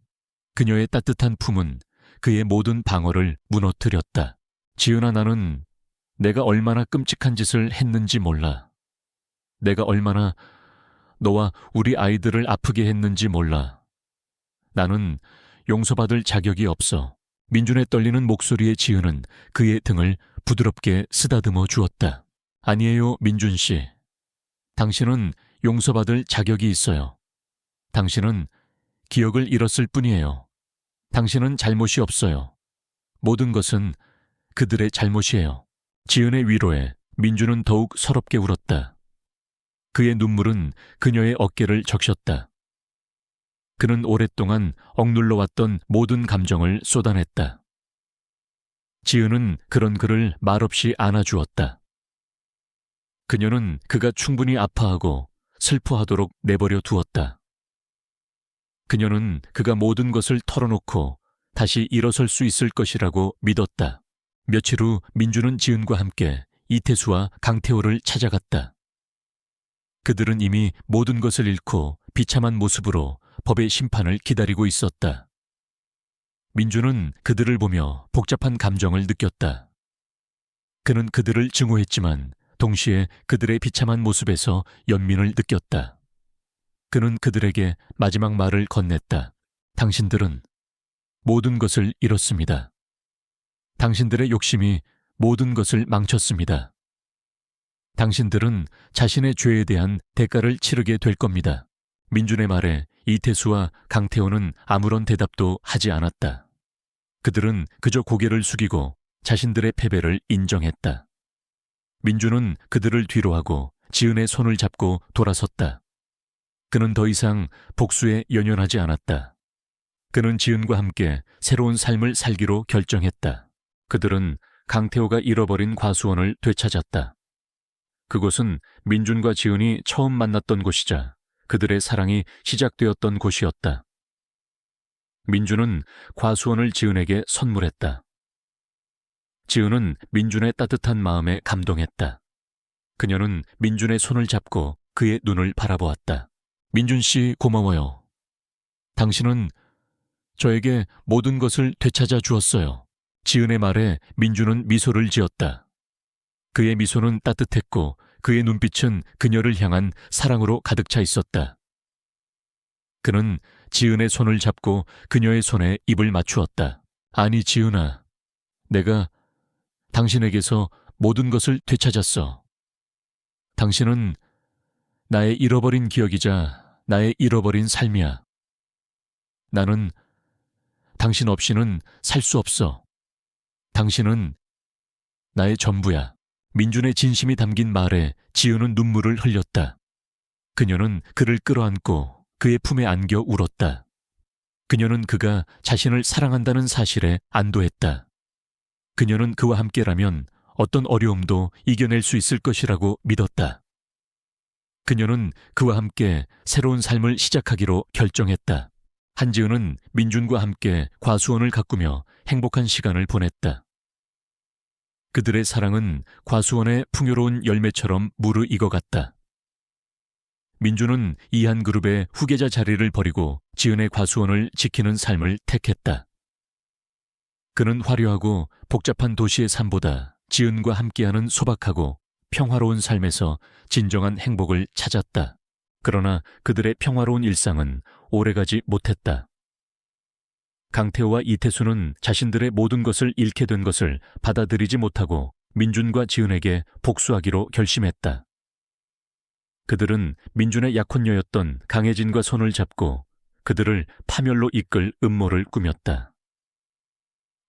그녀의 따뜻한 품은 그의 모든 방어를 무너뜨렸다. 지은아, 나는 내가 얼마나 끔찍한 짓을 했는지 몰라. 내가 얼마나 너와 우리 아이들을 아프게 했는지 몰라. 나는 용서받을 자격이 없어. 민준의 떨리는 목소리에 지은은 그의 등을 부드럽게 쓰다듬어 주었다. 아니에요, 민준 씨. 당신은 용서받을 자격이 있어요. 당신은 기억을 잃었을 뿐이에요. 당신은 잘못이 없어요. 모든 것은 그들의 잘못이에요. 지은의 위로에 민준은 더욱 서럽게 울었다. 그의 눈물은 그녀의 어깨를 적셨다. 그는 오랫동안 억눌러왔던 모든 감정을 쏟아냈다. 지은은 그런 그를 말없이 안아주었다. 그녀는 그가 충분히 아파하고 슬퍼하도록 내버려 두었다. 그녀는 그가 모든 것을 털어놓고 다시 일어설 수 있을 것이라고 믿었다. 며칠 후 민주는 지은과 함께 이태수와 강태호를 찾아갔다. 그들은 이미 모든 것을 잃고 비참한 모습으로 법의 심판을 기다리고 있었다. 민주는 그들을 보며 복잡한 감정을 느꼈다. 그는 그들을 증오했지만 동시에 그들의 비참한 모습에서 연민을 느꼈다. 그는 그들에게 마지막 말을 건넸다. 당신들은 모든 것을 잃었습니다. 당신들의 욕심이 모든 것을 망쳤습니다. 당신들은 자신의 죄에 대한 대가를 치르게 될 겁니다. 민준의 말에 이태수와 강태호는 아무런 대답도 하지 않았다. 그들은 그저 고개를 숙이고 자신들의 패배를 인정했다. 민준은 그들을 뒤로하고 지은의 손을 잡고 돌아섰다. 그는 더 이상 복수에 연연하지 않았다. 그는 지은과 함께 새로운 삶을 살기로 결정했다. 그들은 강태호가 잃어버린 과수원을 되찾았다. 그곳은 민준과 지은이 처음 만났던 곳이자 그들의 사랑이 시작되었던 곳이었다. 민준은 과수원을 지은에게 선물했다. 지은은 민준의 따뜻한 마음에 감동했다. 그녀는 민준의 손을 잡고 그의 눈을 바라보았다. 민준 씨 고마워요. 당신은 저에게 모든 것을 되찾아 주었어요. 지은의 말에 민준은 미소를 지었다. 그의 미소는 따뜻했고 그의 눈빛은 그녀를 향한 사랑으로 가득 차 있었다. 그는 지은의 손을 잡고 그녀의 손에 입을 맞추었다. 아니 지은아, 내가 당신에게서 모든 것을 되찾았어. 당신은 나의 잃어버린 기억이자 나의 잃어버린 삶이야. 나는 당신 없이는 살 수 없어. 당신은 나의 전부야. 민준의 진심이 담긴 말에 지은은 눈물을 흘렸다. 그녀는 그를 끌어안고 그의 품에 안겨 울었다. 그녀는 그가 자신을 사랑한다는 사실에 안도했다. 그녀는 그와 함께라면 어떤 어려움도 이겨낼 수 있을 것이라고 믿었다. 그녀는 그와 함께 새로운 삶을 시작하기로 결정했다. 한지은은 민준과 함께 과수원을 가꾸며 행복한 시간을 보냈다. 그들의 사랑은 과수원의 풍요로운 열매처럼 무르익어갔다. 민준은 이한그룹의 후계자 자리를 버리고 지은의 과수원을 지키는 삶을 택했다. 그는 화려하고 복잡한 도시의 삶보다 지은과 함께하는 소박하고 평화로운 삶에서 진정한 행복을 찾았다. 그러나 그들의 평화로운 일상은 오래가지 못했다. 강태호와 이태수는 자신들의 모든 것을 잃게 된 것을 받아들이지 못하고 민준과 지은에게 복수하기로 결심했다. 그들은 민준의 약혼녀였던 강혜진과 손을 잡고 그들을 파멸로 이끌 음모를 꾸몄다.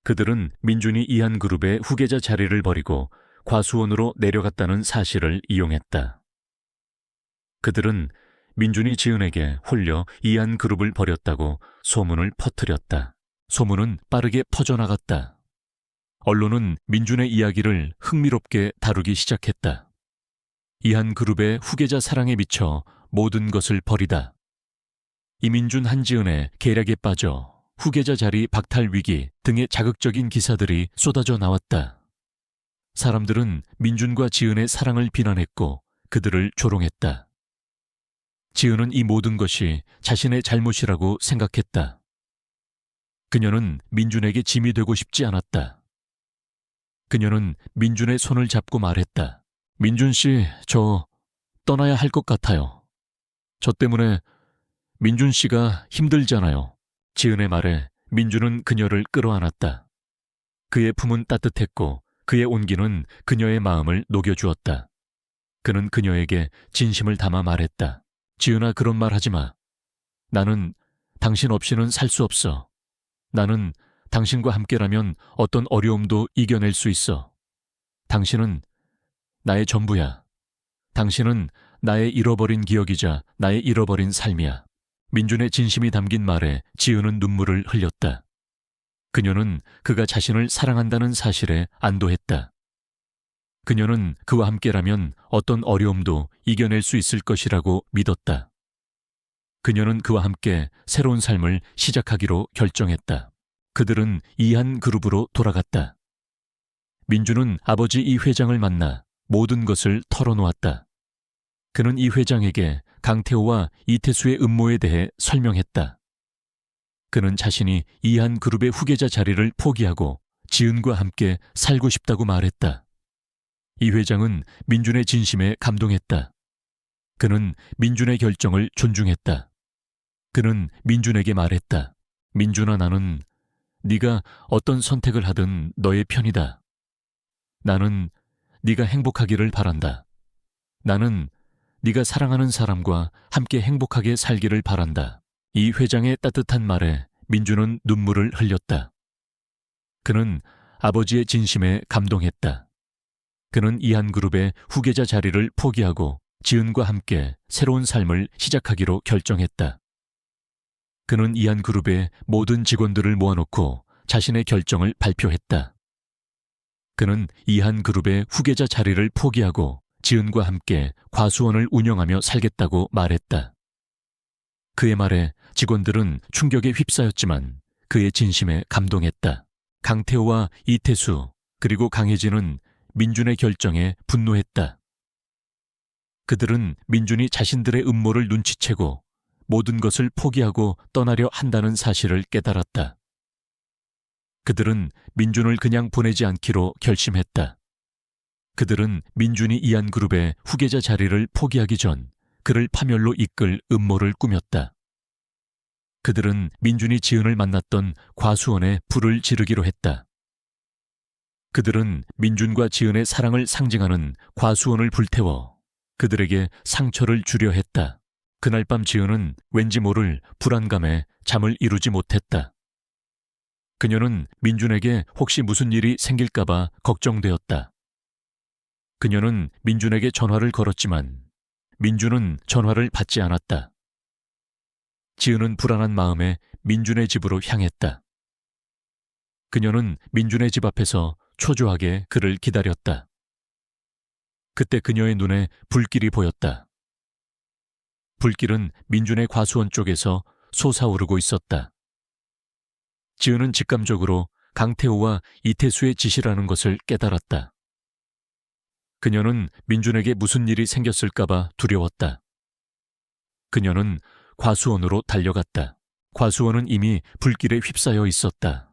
그들은 민준이 이한그룹의 후계자 자리를 버리고 과수원으로 내려갔다는 사실을 이용했다. 그들은 민준이 지은에게 홀려 이한그룹을 버렸다고 소문을 퍼뜨렸다. 소문은 빠르게 퍼져나갔다. 언론은 민준의 이야기를 흥미롭게 다루기 시작했다. 이한그룹의 후계자 사랑에 미쳐 모든 것을 버리다. 이민준 한지은의 계략에 빠져 후계자 자리 박탈 위기 등의 자극적인 기사들이 쏟아져 나왔다. 사람들은 민준과 지은의 사랑을 비난했고 그들을 조롱했다. 지은은 이 모든 것이 자신의 잘못이라고 생각했다. 그녀는 민준에게 짐이 되고 싶지 않았다. 그녀는 민준의 손을 잡고 말했다. 민준 씨, 저 떠나야 할 것 같아요. 저 때문에 민준 씨가 힘들잖아요. 지은의 말에 민준은 그녀를 끌어안았다. 그의 품은 따뜻했고 그의 온기는 그녀의 마음을 녹여주었다. 그는 그녀에게 진심을 담아 말했다. 지은아, 그런 말 하지 마. 나는 당신 없이는 살 수 없어. 나는 당신과 함께라면 어떤 어려움도 이겨낼 수 있어. 당신은 나의 전부야. 당신은 나의 잃어버린 기억이자 나의 잃어버린 삶이야. 민준의 진심이 담긴 말에 지은은 눈물을 흘렸다. 그녀는 그가 자신을 사랑한다는 사실에 안도했다. 그녀는 그와 함께라면 어떤 어려움도 이겨낼 수 있을 것이라고 믿었다. 그녀는 그와 함께 새로운 삶을 시작하기로 결정했다. 그들은 이한 그룹으로 돌아갔다. 민주는 아버지 이 회장을 만나 모든 것을 털어놓았다. 그는 이 회장에게 강태호와 이태수의 음모에 대해 설명했다. 그는 자신이 이한 그룹의 후계자 자리를 포기하고 지은과 함께 살고 싶다고 말했다. 이 회장은 민준의 진심에 감동했다. 그는 민준의 결정을 존중했다. 그는 민준에게 말했다. 민준아, 나는 네가 어떤 선택을 하든 너의 편이다. 나는 네가 행복하기를 바란다. 나는 네가 사랑하는 사람과 함께 행복하게 살기를 바란다. 이 회장의 따뜻한 말에 민준은 눈물을 흘렸다. 그는 아버지의 진심에 감동했다. 그는 이한그룹의 후계자 자리를 포기하고 지은과 함께 새로운 삶을 시작하기로 결정했다. 그는 이한그룹의 모든 직원들을 모아놓고 자신의 결정을 발표했다. 그는 이한그룹의 후계자 자리를 포기하고 지은과 함께 과수원을 운영하며 살겠다고 말했다. 그의 말에 직원들은 충격에 휩싸였지만 그의 진심에 감동했다. 강태호와 이태수 그리고 강혜진은 민준의 결정에 분노했다. 그들은 민준이 자신들의 음모를 눈치채고 모든 것을 포기하고 떠나려 한다는 사실을 깨달았다. 그들은 민준을 그냥 보내지 않기로 결심했다. 그들은 민준이 이한그룹의 후계자 자리를 포기하기 전 그를 파멸로 이끌 음모를 꾸몄다. 그들은 민준이 지은을 만났던 과수원에 불을 지르기로 했다. 그들은 민준과 지은의 사랑을 상징하는 과수원을 불태워 그들에게 상처를 주려 했다. 그날 밤 지은은 왠지 모를 불안감에 잠을 이루지 못했다. 그녀는 민준에게 혹시 무슨 일이 생길까봐 걱정되었다. 그녀는 민준에게 전화를 걸었지만 민준은 전화를 받지 않았다. 지은은 불안한 마음에 민준의 집으로 향했다. 그녀는 민준의 집 앞에서 초조하게 그를 기다렸다. 그때 그녀의 눈에 불길이 보였다. 불길은 민준의 과수원 쪽에서 솟아오르고 있었다. 지은은 직감적으로 강태호와 이태수의 짓이라는 것을 깨달았다. 그녀는 민준에게 무슨 일이 생겼을까봐 두려웠다. 그녀는 과수원으로 달려갔다. 과수원은 이미 불길에 휩싸여 있었다.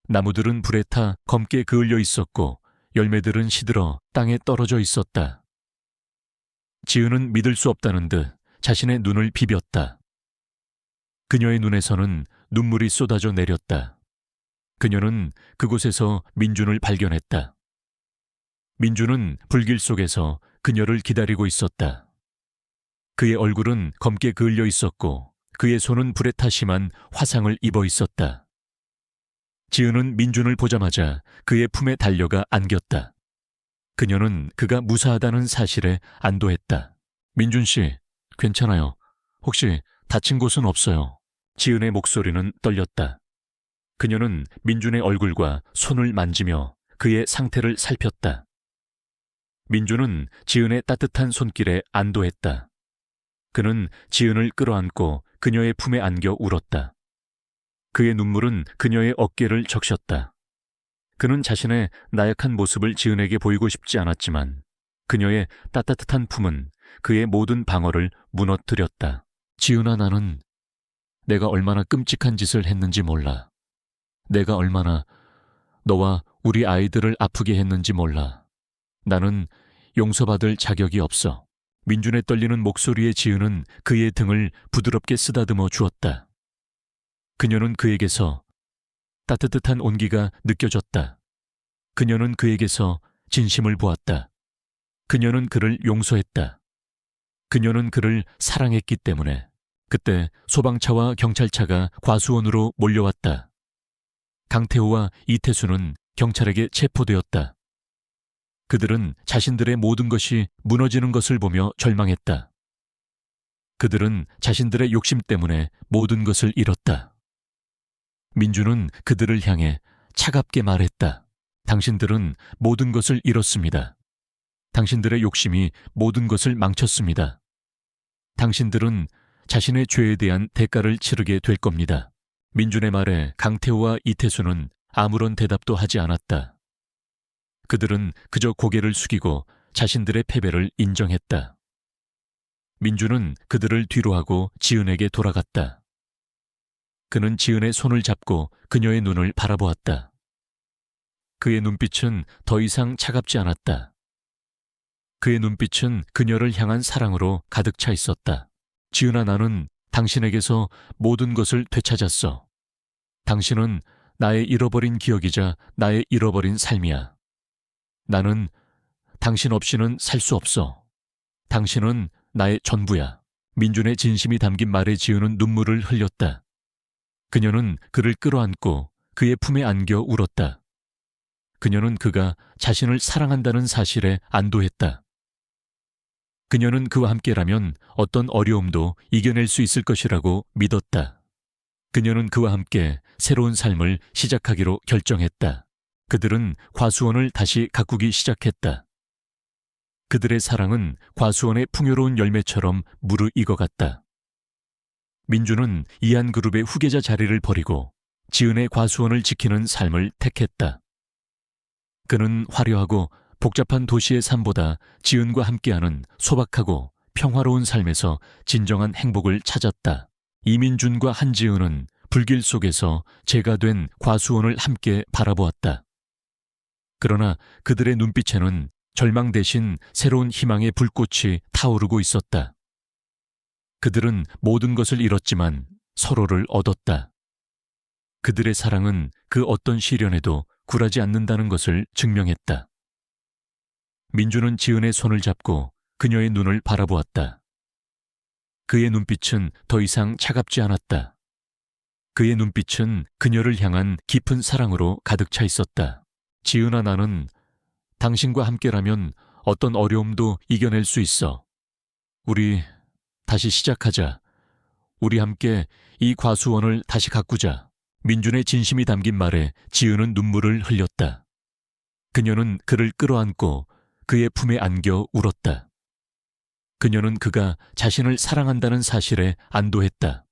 나무들은 불에 타 검게 그을려 있었고 열매들은 시들어 땅에 떨어져 있었다. 지은은 믿을 수 없다는 듯 자신의 눈을 비볐다. 그녀의 눈에서는 눈물이 쏟아져 내렸다. 그녀는 그곳에서 민준을 발견했다. 민준은 불길 속에서 그녀를 기다리고 있었다. 그의 얼굴은 검게 그을려 있었고 그의 손은 불에 타 심한 화상을 입어 있었다. 지은은 민준을 보자마자 그의 품에 달려가 안겼다. 그녀는 그가 무사하다는 사실에 안도했다. 민준 씨, 괜찮아요. 혹시 다친 곳은 없어요. 지은의 목소리는 떨렸다. 그녀는 민준의 얼굴과 손을 만지며 그의 상태를 살폈다. 민준은 지은의 따뜻한 손길에 안도했다. 그는 지은을 끌어안고 그녀의 품에 안겨 울었다. 그의 눈물은 그녀의 어깨를 적셨다. 그는 자신의 나약한 모습을 지은에게 보이고 싶지 않았지만 그녀의 따뜻한 품은 그의 모든 방어를 무너뜨렸다. 지은아, 나는 내가 얼마나 끔찍한 짓을 했는지 몰라. 내가 얼마나 너와 우리 아이들을 아프게 했는지 몰라. 나는 용서받을 자격이 없어. 민준의 떨리는 목소리에 지은은 그의 등을 부드럽게 쓰다듬어 주었다. 그녀는 그에게서 따뜻한 온기가 느껴졌다. 그녀는 그에게서 진심을 보았다. 그녀는 그를 용서했다. 그녀는 그를 사랑했기 때문에. 그때 소방차와 경찰차가 과수원으로 몰려왔다. 강태호와 이태수는 경찰에게 체포되었다. 그들은 자신들의 모든 것이 무너지는 것을 보며 절망했다. 그들은 자신들의 욕심 때문에 모든 것을 잃었다. 민주는 그들을 향해 차갑게 말했다. 당신들은 모든 것을 잃었습니다. 당신들의 욕심이 모든 것을 망쳤습니다. 당신들은 자신의 죄에 대한 대가를 치르게 될 겁니다. 민준의 말에 강태호와 이태수는 아무런 대답도 하지 않았다. 그들은 그저 고개를 숙이고 자신들의 패배를 인정했다. 민준은 그들을 뒤로하고 지은에게 돌아갔다. 그는 지은의 손을 잡고 그녀의 눈을 바라보았다. 그의 눈빛은 더 이상 차갑지 않았다. 그의 눈빛은 그녀를 향한 사랑으로 가득 차 있었다. 지은아, 나는 당신에게서 모든 것을 되찾았어. 당신은 나의 잃어버린 기억이자 나의 잃어버린 삶이야. 나는 당신 없이는 살 수 없어. 당신은 나의 전부야. 민준의 진심이 담긴 말에 지은은 눈물을 흘렸다. 그녀는 그를 끌어안고 그의 품에 안겨 울었다. 그녀는 그가 자신을 사랑한다는 사실에 안도했다. 그녀는 그와 함께라면 어떤 어려움도 이겨낼 수 있을 것이라고 믿었다. 그녀는 그와 함께 새로운 삶을 시작하기로 결정했다. 그들은 과수원을 다시 가꾸기 시작했다. 그들의 사랑은 과수원의 풍요로운 열매처럼 무르익어갔다. 민주는 이한그룹의 후계자 자리를 버리고 지은의 과수원을 지키는 삶을 택했다. 그는 화려하고 복잡한 도시의 삶보다 지은과 함께하는 소박하고 평화로운 삶에서 진정한 행복을 찾았다. 이민준과 한지은은 불길 속에서 재가 된 과수원을 함께 바라보았다. 그러나 그들의 눈빛에는 절망 대신 새로운 희망의 불꽃이 타오르고 있었다. 그들은 모든 것을 잃었지만 서로를 얻었다. 그들의 사랑은 그 어떤 시련에도 굴하지 않는다는 것을 증명했다. 민주는 지은의 손을 잡고 그녀의 눈을 바라보았다. 그의 눈빛은 더 이상 차갑지 않았다. 그의 눈빛은 그녀를 향한 깊은 사랑으로 가득 차 있었다. 지은아, 나는 당신과 함께라면 어떤 어려움도 이겨낼 수 있어. 우리 다시 시작하자. 우리 함께 이 과수원을 다시 가꾸자. 민준의 진심이 담긴 말에 지은은 눈물을 흘렸다. 그녀는 그를 끌어안고 그의 품에 안겨 울었다. 그녀는 그가 자신을 사랑한다는 사실에 안도했다.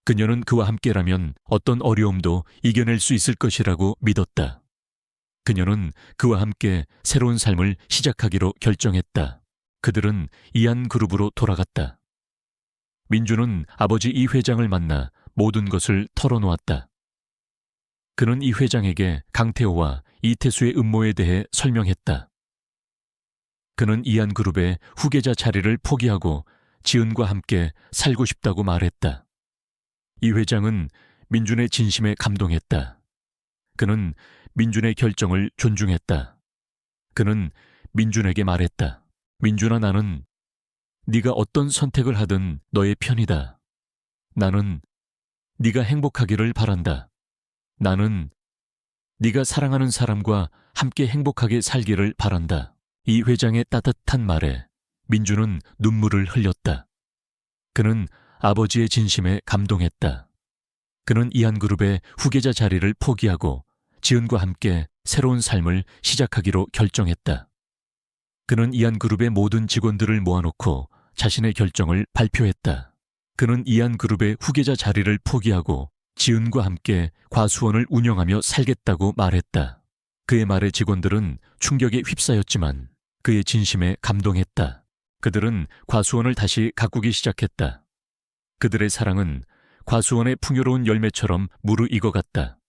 그녀는 그와 함께라면 어떤 어려움도 이겨낼 수 있을 것이라고 믿었다. 그녀는 그와 함께 새로운 삶을 시작하기로 결정했다. 그들은 이한그룹으로 돌아갔다. 민주는 아버지 이 회장을 만나 모든 것을 털어놓았다. 그는 이 회장에게 강태호와 이태수의 음모에 대해 설명했다. 그는 이한그룹의 후계자 자리를 포기하고 지은과 함께 살고 싶다고 말했다. 이 회장은 민준의 진심에 감동했다. 그는 민준의 결정을 존중했다. 그는 민준에게 말했다. 민준아, 나는 네가 어떤 선택을 하든 너의 편이다. 나는 네가 행복하기를 바란다. 나는 네가 사랑하는 사람과 함께 행복하게 살기를 바란다. 이 회장의 따뜻한 말에 민준은 눈물을 흘렸다. 그는 아버지의 진심에 감동했다. 그는 이한그룹의 후계자 자리를 포기하고 지은과 함께 새로운 삶을 시작하기로 결정했다. 그는 이한그룹의 모든 직원들을 모아놓고 자신의 결정을 발표했다. 그는 이한그룹의 후계자 자리를 포기하고 지은과 함께 과수원을 운영하며 살겠다고 말했다. 그의 말에 직원들은 충격에 휩싸였지만 그의 진심에 감동했다. 그들은 과수원을 다시 가꾸기 시작했다. 그들의 사랑은 과수원의 풍요로운 열매처럼 무르익어갔다.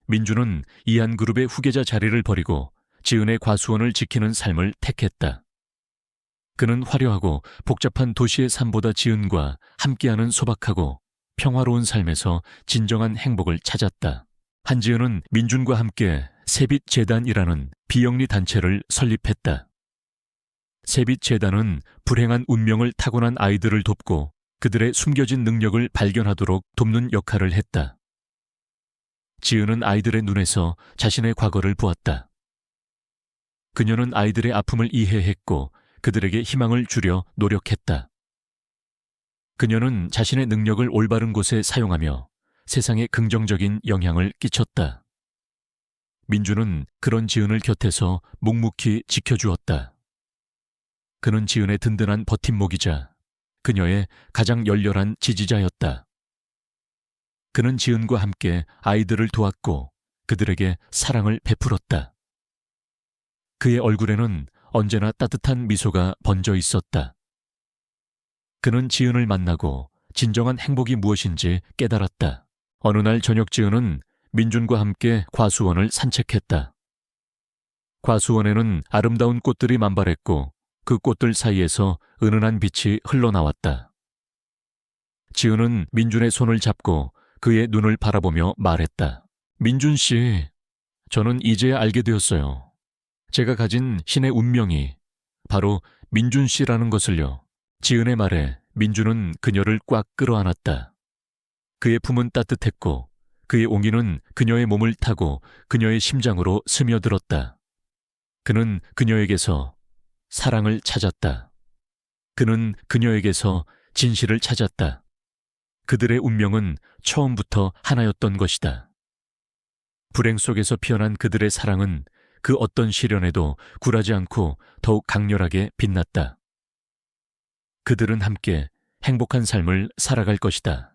민주는 이한그룹의 후계자 자리를 버리고 지은의 과수원을 지키는 삶을 택했다. 그는 화려하고 복잡한 도시의 삶보다 지은과 함께하는 소박하고 평화로운 삶에서 진정한 행복을 찾았다. 한지은은 민준과 함께 세빛재단이라는 비영리 단체를 설립했다. 세빛재단은 불행한 운명을 타고난 아이들을 돕고 그들의 숨겨진 능력을 발견하도록 돕는 역할을 했다. 지은은 아이들의 눈에서 자신의 과거를 보았다. 그녀는 아이들의 아픔을 이해했고 그들에게 희망을 주려 노력했다. 그녀는 자신의 능력을 올바른 곳에 사용하며 세상에 긍정적인 영향을 끼쳤다. 민주는 그런 지은을 곁에서 묵묵히 지켜주었다. 그는 지은의 든든한 버팀목이자 그녀의 가장 열렬한 지지자였다. 그는 지은과 함께 아이들을 도왔고 그들에게 사랑을 베풀었다. 그의 얼굴에는 언제나 따뜻한 미소가 번져 있었다. 그는 지은을 만나고 진정한 행복이 무엇인지 깨달았다. 어느 날 저녁 지은은 민준과 함께 과수원을 산책했다. 과수원에는 아름다운 꽃들이 만발했고 그 꽃들 사이에서 은은한 빛이 흘러나왔다. 지은은 민준의 손을 잡고 그의 눈을 바라보며 말했다. 민준 씨, 저는 이제야 알게 되었어요. 제가 가진 신의 운명이 바로 민준 씨라는 것을요. 지은의 말에 민준은 그녀를 꽉 끌어안았다. 그의 품은 따뜻했고 그의 옹기는 그녀의 몸을 타고 그녀의 심장으로 스며들었다. 그는 그녀에게서 사랑을 찾았다. 그는 그녀에게서 진실을 찾았다. 그들의 운명은 처음부터 하나였던 것이다. 불행 속에서 피어난 그들의 사랑은 그 어떤 시련에도 굴하지 않고 더욱 강렬하게 빛났다. 그들은 함께 행복한 삶을 살아갈 것이다.